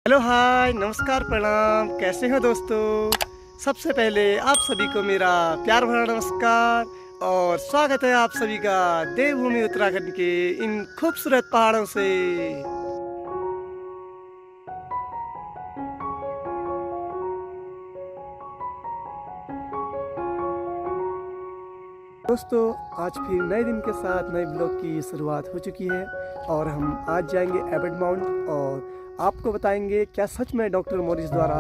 Hello hi नमस्कार प्रणाम, कैसे हो दोस्तों। सबसे पहले आप सभी को मेरा प्यार भरा नमस्कार और स्वागत है आप सभी का देवभूमि उत्तराखंड के इन खूबसूरत पहाड़ों से। दोस्तों आज फिर नए दिन के साथ नए ब्लॉग की शुरुआत हो चुकी है और हम आज जाएंगे एबट माउंट और आपको बताएंगे क्या सच में डॉक्टर मॉरिस द्वारा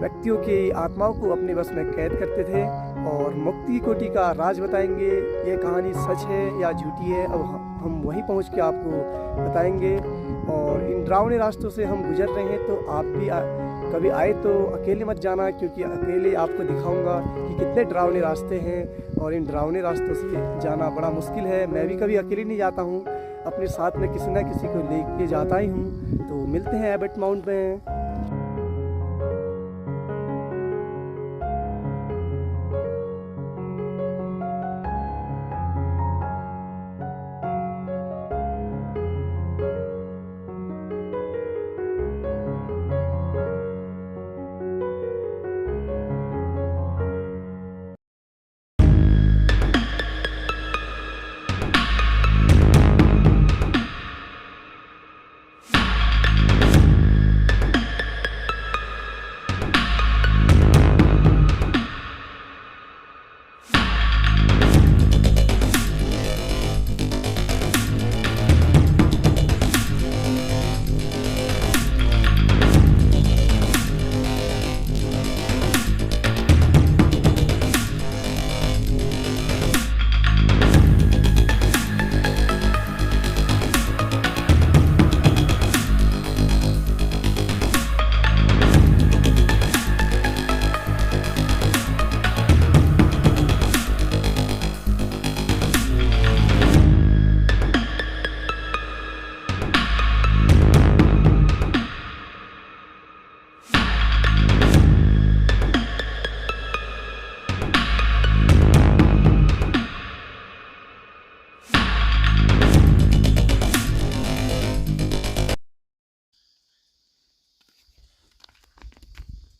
व्यक्तियों की आत्माओं को अपने बस में कैद करते थे और मुक्ति कोटि का राज बताएंगे। ये कहानी सच है या झूठी है, अब हम वहीं पहुंच के आपको बताएंगे। और इन डरावने रास्तों से हम गुजर रहे हैं तो आप भी कभी आए तो अकेले मत जाना, क्योंकि अकेले आपको दिखाऊंगा कि कितने डरावने रास्ते हैं और इन डरावने रास्तों से जाना बड़ा मुश्किल है। मैं भी कभी अकेले नहीं जाता हूँ, अपने साथ में किसी ना किसी को लेके जाता ही हूँ। तो मिलते हैं एबट माउंट में।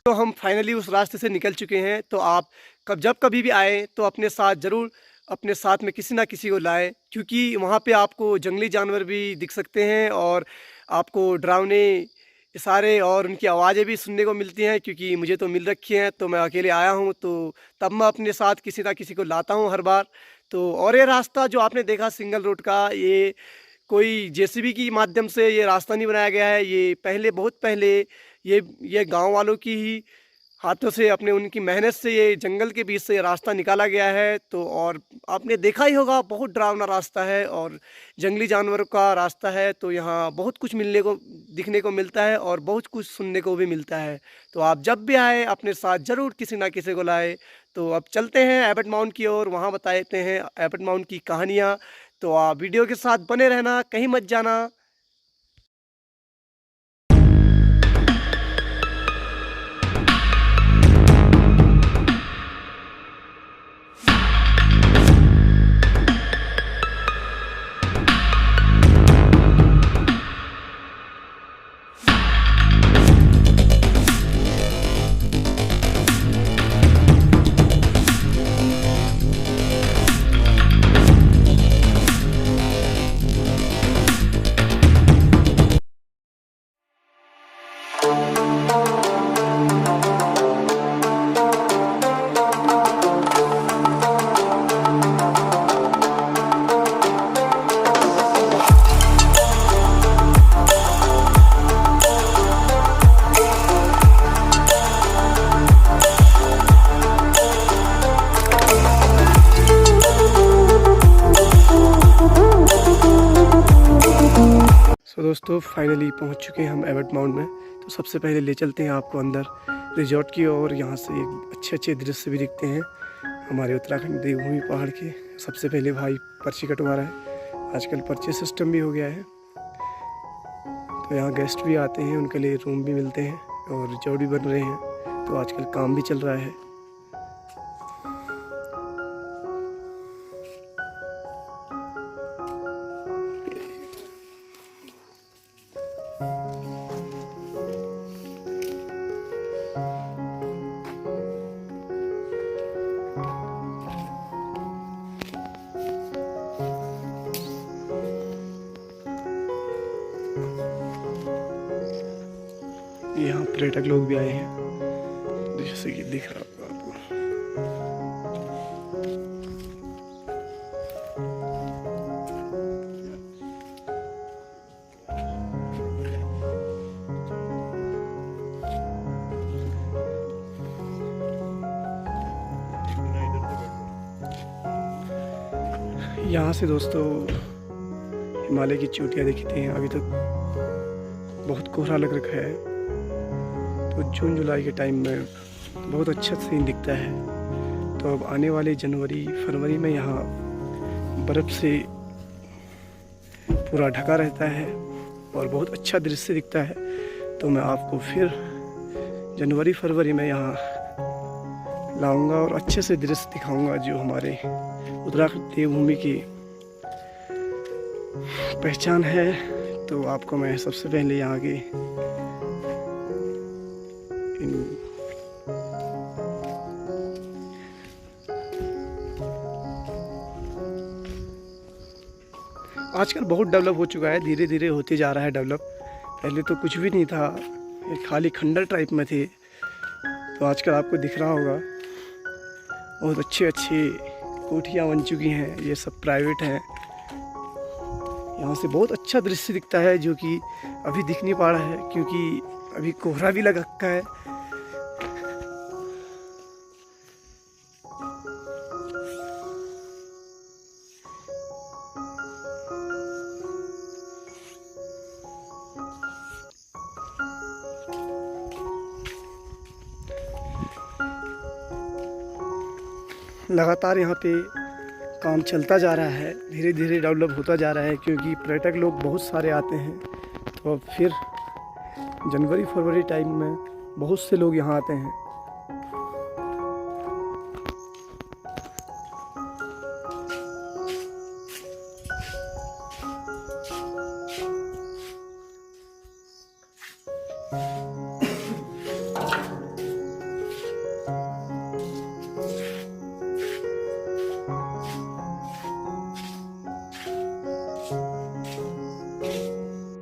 तो हम फाइनली उस रास्ते से निकल चुके हैं। तो आप जब कभी भी आए तो अपने साथ ज़रूर अपने साथ में किसी ना किसी को लाए, क्योंकि वहाँ पे आपको जंगली जानवर भी दिख सकते हैं और आपको डरावने इशारे और उनकी आवाज़ें भी सुनने को मिलती हैं। क्योंकि मुझे तो मिल रखी हैं, तो मैं अकेले आया हूँ तो तब मैं अपने साथ किसी ना किसी को लाता हूँ हर बार। तो और ये रास्ता जो आपने देखा सिंगल रोड का, ये कोई जेसीबी की माध्यम से ये रास्ता नहीं बनाया गया है। ये पहले बहुत पहले ये गांव वालों की ही हाथों से अपने उनकी मेहनत से ये जंगल के बीच से ये रास्ता निकाला गया है। तो और आपने देखा ही होगा, बहुत डरावना रास्ता है और जंगली जानवरों का रास्ता है। तो यहाँ बहुत कुछ मिलने को दिखने को मिलता है और बहुत कुछ सुनने को भी मिलता है। तो आप जब भी आए अपने साथ ज़रूर किसी ना किसी को लाए। तो अब चलते हैं एबट माउंट की ओर, वहाँ बताते हैं एबट माउंट की कहानियाँ। तो आप वीडियो के साथ बने रहना, कहीं मत जाना। दोस्तों फाइनली पहुंच चुके हैं हम एबट माउंट में। तो सबसे पहले ले चलते हैं आपको अंदर रिजॉर्ट की ओर। यहाँ से एक अच्छे अच्छे दृश्य भी दिखते हैं हमारे उत्तराखंड देवभूमि पहाड़ के। सबसे पहले भाई पर्ची कटवा रहा है, आजकल पर्ची सिस्टम भी हो गया है। तो यहाँ गेस्ट भी आते हैं, उनके लिए रूम भी मिलते हैं और रिजॉर्ट भी बन रहे हैं। तो आजकल काम भी चल रहा है। यहाँ पर्यटक लोग भी आए हैं, जैसे कि दिख रहा होगा आपको। यहाँ से दोस्तों हिमालय की चोटियाँ दिखती हैं। अभी तक बहुत कोहरा लग रखा है, तो जून जुलाई के टाइम में बहुत अच्छा सीन दिखता है। तो अब आने वाले जनवरी फरवरी में यहाँ बर्फ़ से पूरा ढका रहता है और बहुत अच्छा दृश्य दिखता है। तो मैं आपको फिर जनवरी फरवरी में यहाँ लाऊंगा और अच्छे से दृश्य दिखाऊंगा जो हमारे उत्तराखंड देवभूमि की पहचान है। तो आपको मैं सबसे पहले यहाँ के आजकल बहुत डेवलप हो चुका है, धीरे धीरे होते जा रहा है डेवलप। पहले तो कुछ भी नहीं था, खाली खंडर टाइप में थे। तो आजकल आपको दिख रहा होगा बहुत अच्छे अच्छे कोठियाँ बन चुकी हैं। ये सब प्राइवेट हैं। यहाँ से बहुत अच्छा दृश्य दिखता है जो कि अभी दिख नहीं पा रहा है क्योंकि अभी कोहरा भी लग रखा है। लगातार यहाँ पे काम चलता जा रहा है, धीरे धीरे डेवलप होता जा रहा है क्योंकि पर्यटक लोग बहुत सारे आते हैं। तो अब फिर जनवरी फरवरी टाइम में बहुत से लोग यहाँ आते हैं।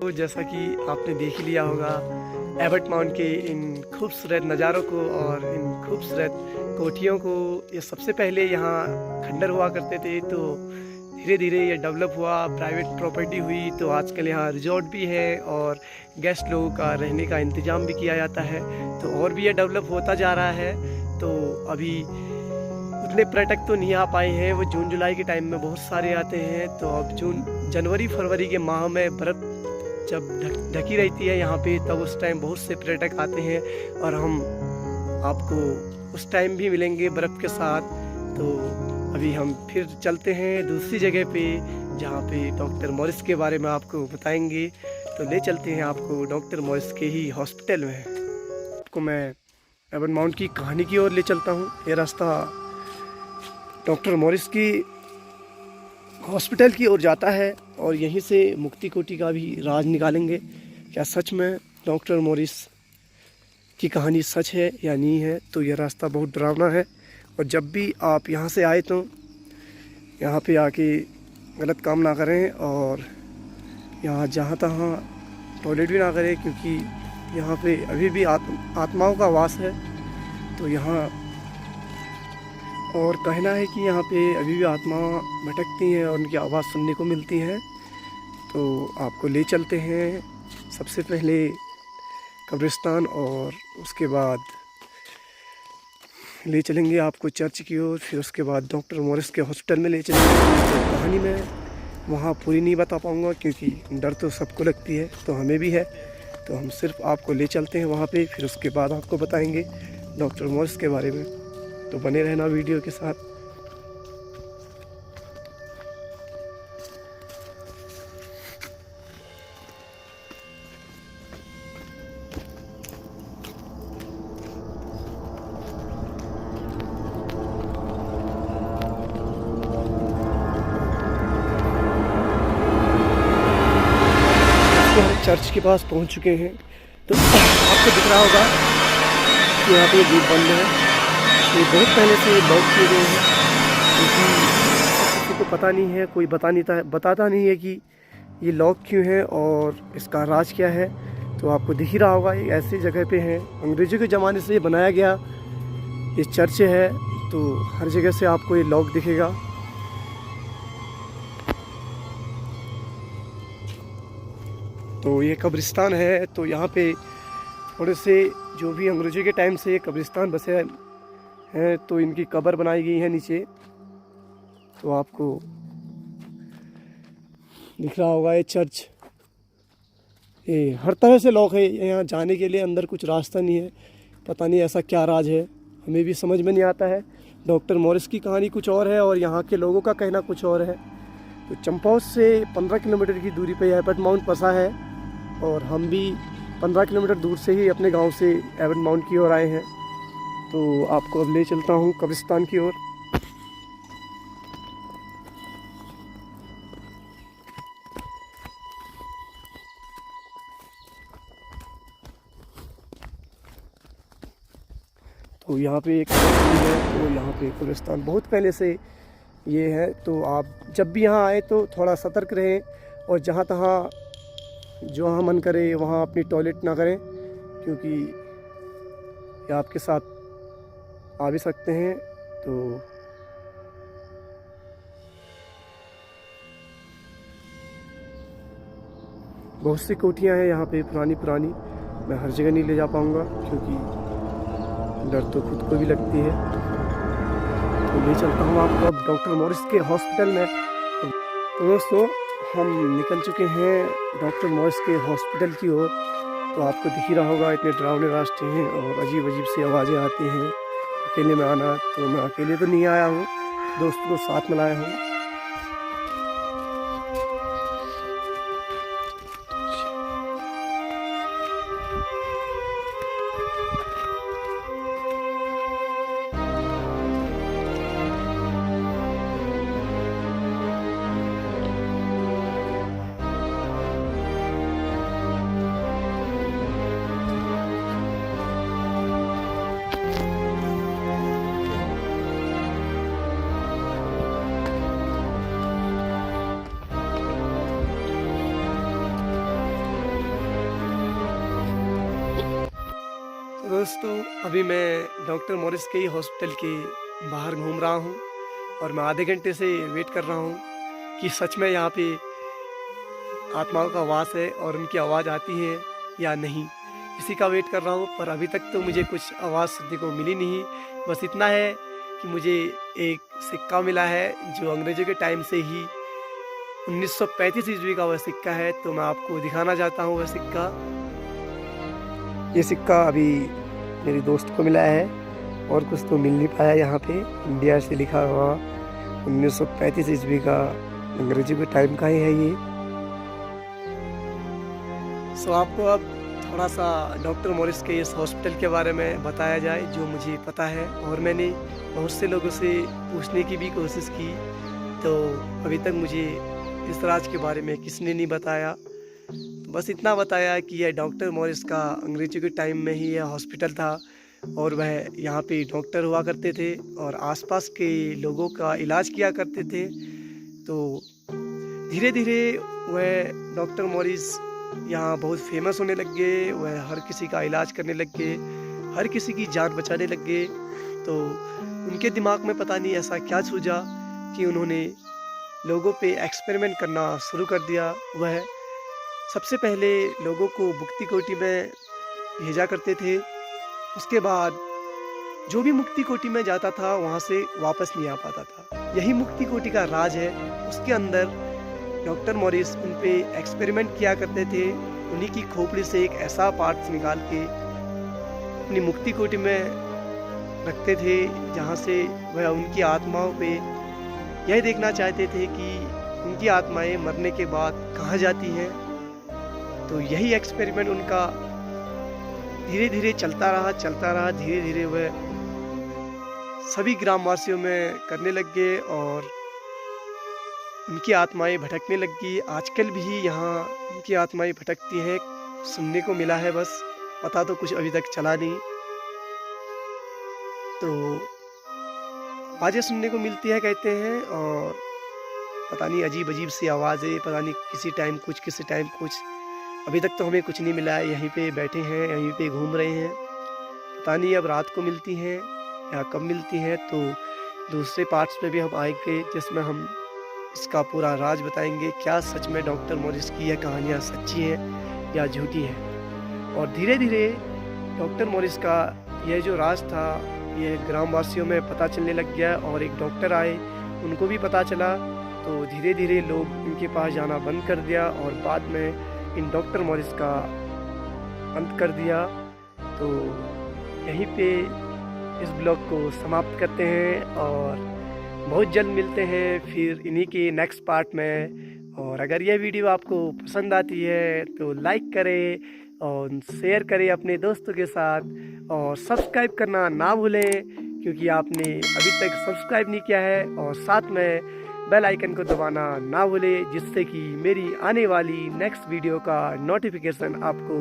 तो जैसा कि आपने देख ही लिया होगा एबट माउंट के इन खूबसूरत नज़ारों को और इन खूबसूरत कोठियों को। ये सबसे पहले यहाँ खंडर हुआ करते थे, तो धीरे धीरे ये डेवलप हुआ, प्राइवेट प्रॉपर्टी हुई। तो आजकल यहाँ रिजॉर्ट भी है और गेस्ट लोगों का रहने का इंतज़ाम भी किया जाता है। तो और भी ये डेवलप होता जा रहा है। तो अभी उतने पर्यटक तो नहीं आ पाए हैं, वो जून जुलाई के टाइम में बहुत सारे आते हैं। तो अब जनवरी फरवरी के माह में बर्फ़ जब ढकी रहती है यहाँ पे, तब उस टाइम बहुत से पर्यटक आते हैं और हम आपको उस टाइम भी मिलेंगे बर्फ़ के साथ। तो अभी हम फिर चलते हैं दूसरी जगह पे जहाँ पे डॉक्टर मॉरिस के बारे में आपको बताएंगे। तो ले चलते हैं आपको डॉक्टर मॉरिस के ही हॉस्पिटल में। आपको मैं एबट माउंट की कहानी की ओर ले चलता हूँ। ये रास्ता डॉक्टर मॉरिस की हॉस्पिटल की ओर जाता है और यहीं से मुक्ति कोटि का भी राज निकालेंगे। क्या सच में डॉक्टर मॉरिस की कहानी सच है या नहीं है? तो यह रास्ता बहुत डरावना है और जब भी आप यहाँ से आए तो यहाँ पे आके गलत काम ना करें और यहाँ जहाँ तहाँ टॉयलेट भी ना करें, क्योंकि यहाँ पे अभी भी आत्माओं का वास है। तो यहाँ और कहना है कि यहाँ पे अभी भी आत्मा भटकती हैं और उनकी आवाज़ सुनने को मिलती है। तो आपको ले चलते हैं सबसे पहले कब्रिस्तान और उसके बाद ले चलेंगे आपको चर्च की ओर, फिर उसके बाद डॉक्टर मॉरिस के हॉस्पिटल में ले चलेंगे। तो कहानी मैं वहाँ पूरी नहीं बता पाऊँगा क्योंकि डर तो सबको लगती है, तो हमें भी है। तो हम सिर्फ आपको ले चलते हैं वहाँ पे, फिर उसके बाद आपको बताएंगे डॉक्टर मॉरिस के बारे में। तो बने रहना वीडियो के साथ। चर्च के पास पहुंच चुके हैं। तो आपको दिख रहा होगा कि यहाँ पे गेट बंद है। ये बहुत पहले से लॉक किए गए हैं क्योंकि किसी को पता नहीं है, कोई बताता नहीं है कि ये लॉक क्यों है और इसका राज क्या है। तो आपको दिख ही रहा होगा ये ऐसी जगह पे है, अंग्रेज़ों के ज़माने से ये बनाया गया ये चर्च है। तो हर जगह से आपको ये लॉक दिखेगा। तो ये कब्रिस्तान है। तो यहाँ पे थोड़े से जो भी अंग्रेज़ों के टाइम से ये कब्रिस्तान बसे हैं, तो इनकी कब्र बनाई गई है नीचे। तो आपको दिख रहा होगा ये चर्च, ये हर तरह से लॉक है। यहाँ जाने के लिए अंदर कुछ रास्ता नहीं है, पता नहीं ऐसा क्या राज है, हमें भी समझ में नहीं आता है। डॉक्टर मॉरिस की कहानी कुछ और है और यहाँ के लोगों का कहना कुछ और है। तो चंपाउस से 15 किलोमीटर की दूरी पे एबट माउंट बसा है और हम भी 15 किलोमीटर दूर से ही अपने गांव से एबट माउंट की ओर आए हैं। तो आपको अब ले चलता हूँ कब्रिस्तान की ओर। तो यहाँ पे एक है, तो यहाँ पे कब्रिस्तान बहुत पहले से ये है। तो आप जब भी यहाँ आए तो थोड़ा सतर्क रहें और जहाँ तहाँ जहाँ मन करे वहाँ अपनी टॉयलेट ना करें, क्योंकि ये आपके साथ आ भी सकते हैं। तो बहुत सी कोठियाँ हैं यहाँ पे पुरानी पुरानी, मैं हर जगह नहीं ले जा पाऊँगा क्योंकि डर तो खुद को भी लगती है। तो ले चलता हूँ आपको अब डॉक्टर मॉरिस के हॉस्पिटल में। तो दोस्तों हम निकल चुके हैं डॉक्टर मॉरिस के हॉस्पिटल की ओर। तो आपको दिख ही रहा होगा इतने डरावने रास्ते हैं और अजीब अजीब सी आवाज़ें आती हैं। अकेले में आना, तो मैं अकेले तो नहीं आया हूँ, दोस्त को साथ में लाया हूँ। दोस्तों अभी मैं डॉक्टर मॉरिस के ही हॉस्पिटल के बाहर घूम रहा हूँ और मैं आधे घंटे से वेट कर रहा हूँ कि सच में यहाँ पे आत्माओं का वास है और उनकी आवाज़ आती है या नहीं। इसी का वेट कर रहा हूँ, पर अभी तक तो मुझे कुछ आवाज़ सुनने को मिली नहीं। बस इतना है कि मुझे एक सिक्का मिला है जो अंग्रेज़ों के टाइम से ही 1935 ईस्वी का वह सिक्का है। तो मैं आपको दिखाना चाहता हूँ वह सिक्का। ये सिक्का अभी मेरी दोस्त को मिला है और कुछ तो मिल नहीं पाया। यहाँ पे इंडिया से लिखा हुआ 1935 ईस्वी का अंग्रेजी के टाइम का ही है ये। सो आपको अब थोड़ा सा डॉक्टर मॉरिस के इस हॉस्पिटल के बारे में बताया जाए जो मुझे पता है। और मैंने बहुत से लोगों से पूछने की भी कोशिश की, तो अभी तक मुझे इस राज के बारे में किसने नहीं बताया। बस इतना बताया कि यह डॉक्टर मॉरिस का अंग्रेज़ों के टाइम में ही यह हॉस्पिटल था और वह यहाँ पे डॉक्टर हुआ करते थे और आसपास के लोगों का इलाज किया करते थे। तो धीरे धीरे वह डॉक्टर मॉरिस यहाँ बहुत फेमस होने लग गए। वह हर किसी का इलाज करने लग गए, हर किसी की जान बचाने लग गए। तो उनके दिमाग में पता नहीं ऐसा क्या सूझा कि उन्होंने लोगों पे एक्सपेरिमेंट करना शुरू कर दिया। वह सबसे पहले लोगों को मुक्ति कोटि में भेजा करते थे। उसके बाद जो भी मुक्ति कोटि में जाता था वहाँ से वापस नहीं आ पाता था। यही मुक्ति कोटि का राज है। उसके अंदर डॉक्टर मॉरिस उन पे एक्सपेरिमेंट किया करते थे। उन्हीं की खोपड़ी से एक ऐसा पार्ट निकाल के अपनी मुक्ति कोटि में रखते थे जहाँ से वह उनकी आत्माओं पे यह देखना चाहते थे कि उनकी आत्माएं मरने के बाद कहाँ जाती हैं। तो यही एक्सपेरिमेंट उनका धीरे धीरे चलता रहा। धीरे धीरे वह सभी ग्रामवासियों में करने लग गए और उनकी आत्माएं भटकने लग गई। आजकल भी यहाँ उनकी आत्माएं भटकती हैं, सुनने को मिला है, बस पता तो कुछ अभी तक चला नहीं। तो आवाज़ें सुनने को मिलती है कहते हैं और पता नहीं अजीब अजीब सी आवाज़ें, पता नहीं किसी टाइम कुछ किसी टाइम कुछ। अभी तक तो हमें कुछ नहीं मिला है, यहीं पे बैठे हैं, यहीं पे घूम रहे हैं। पता नहीं अब रात को मिलती हैं या कब मिलती हैं। तो दूसरे पार्ट्स पे भी हम आएंगे जिसमें हम इसका पूरा राज बताएंगे, क्या सच में डॉक्टर मॉरिस की यह कहानियाँ सच्ची हैं या झूठी हैं। और धीरे धीरे डॉक्टर मॉरिस का यह जो राज था ये ग्रामवासियों में पता चलने लग गया और एक डॉक्टर आए, उनको भी पता चला। तो धीरे धीरे लोग इनके पास जाना बंद कर दिया और बाद में इन डॉक्टर मॉरिस का अंत कर दिया। तो यहीं पे इस ब्लॉग को समाप्त करते हैं और बहुत जल्द मिलते हैं फिर इन्हीं के नेक्स्ट पार्ट में। और अगर यह वीडियो आपको पसंद आती है तो लाइक करें और शेयर करें अपने दोस्तों के साथ और सब्सक्राइब करना ना भूलें क्योंकि आपने अभी तक सब्सक्राइब नहीं किया है। और साथ में बेल आइकन को दबाना ना भूलें जिससे कि मेरी आने वाली नेक्स्ट वीडियो का नोटिफिकेशन आपको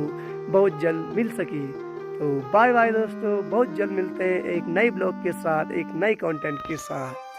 बहुत जल्द मिल सके। तो बाय बाय दोस्तों, बहुत जल्द मिलते हैं एक नए ब्लॉग के साथ, एक नए कंटेंट के साथ।